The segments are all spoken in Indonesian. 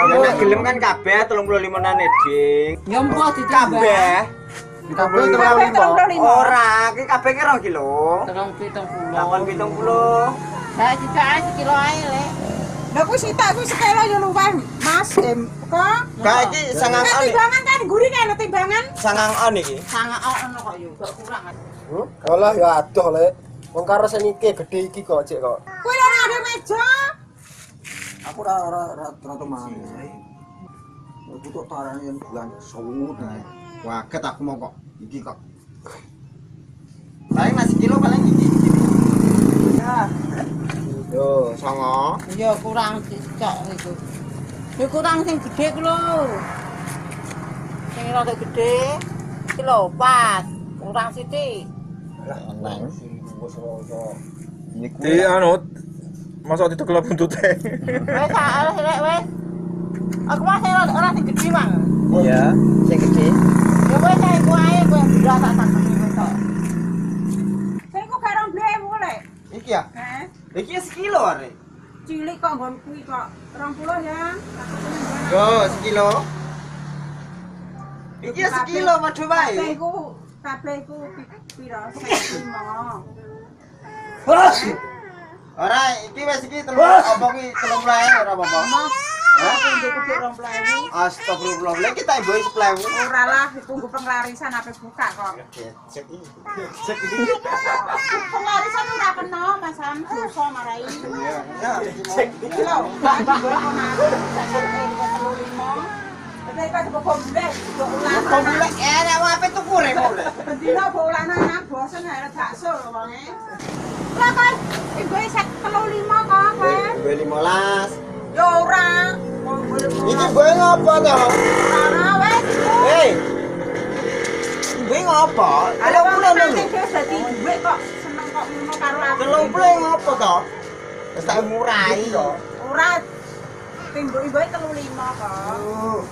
Nek gelem kan kabeh 35 nane, Ding. Ya mbok ditambah. Kabeh 35. Ora, iki kabeh ki 2 kilo. 370. 870. Saya cicak sekilo ae, Lek. Lah kuwi sitak kuwi sekilo ya luwih, Mas. Kok? Gak iki sangang on. Timbangan kan guri kan timbangan. Sangang on iki. Sangat ono kok yo, gak kurang. Kalah ya adoh, Lek. Wong karo senike gedhe iki kok, Cek kok. Kuwi ora ada meja. Aku ora mangan. Aku tok tarane yen bulan sawut ae. Waget aku mau kok. Iki kok. Paling nasi kilo paling iki. Ya. Yo, songo. Ya kurang cicak iku. Ya kurang sing gedhe ku lho. Sing rada gedhe kilo 4. Kurang sithik. Nang. Di anu masa ditekel buntute. Wes alah Lek wes. Aku masih ora sing gedhe, Bang. Iya, sing gede. Ya wes ae ku ae kowe ndak tak takoni wes tok. Saya kok gak rong blewu, Lek. Iki ya? Heh. Iki sekilo arek. Cilik kok nggon kuwi kok 20 ya. Yo, sekilo. Iki ya sekilo padha wae. Kabeh iku piro? 5. Ora, iki wis iki apa ki 30.000 ora apa-apa. Hah? Ndekku piro 20.000. Astagfirullah, lek kita mbok 10.000. Ora lah, tunggu penglarisan apa buka kok. Cek iki. Cek iki. Penglarisan ora kena, Mas Sam. Dosa marai. Ya, cek iki lho. Tapi kan kok boleh, Kok boleh nek apa tuku rek boleh. bendina bolanan nang bosen arep bakso lho wonge. Lah kan ibu sak 35 kok, Mas. Gue 15. Ya ora. Iki gue ngopo to? Ora wes. Hei. Gue ngopo? Ada bulan lho. Dadi duwe kok seneng kok ngono karo aku. 30 ngopo to? Wis tak murai kok. Ora. Timbuk ibu 35 kok.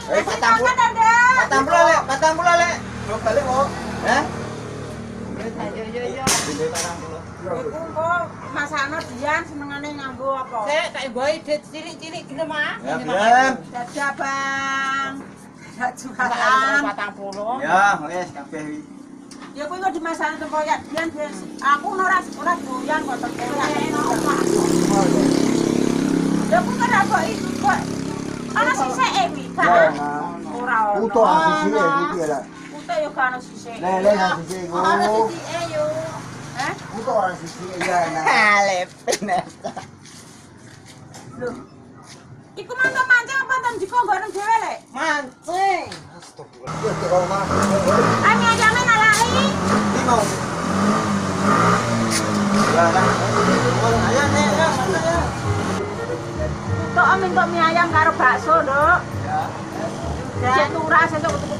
Patang puluh lek. Lo balik kok. Hah? Yo. Iku kok masakno dian senengane nganggo apa? Sik tak mboi dit cilik-cilik gelem ah. Ya, Bang. Dadah, Bang. Jutaan Jutaan. 40. Ya, wis kabeh iki. Ya kuwi kok dimasakno tempoyak dian wis. Aku ora doyan kok tempoyak. Ya kuwi kan kok iki kok ana sisike wi, Pak. Ora ono. Utuh asisi iki lah. Utuh yo gak ono sisike. Lele asisi iku. Ana sisike yo. Hah? Utuh orang sisi ya enak. Halepin. Lho. Iku mangko mancing apa ten diko bareng dhewe lek? Mancing. Ya kok omah. Ani ajame nalali. Iki mau. Ya kan. Ayo nek, ya, mancing ya. Tok minta mie ayam karo bakso, Nduk. Ya. Ya turas entuk tuku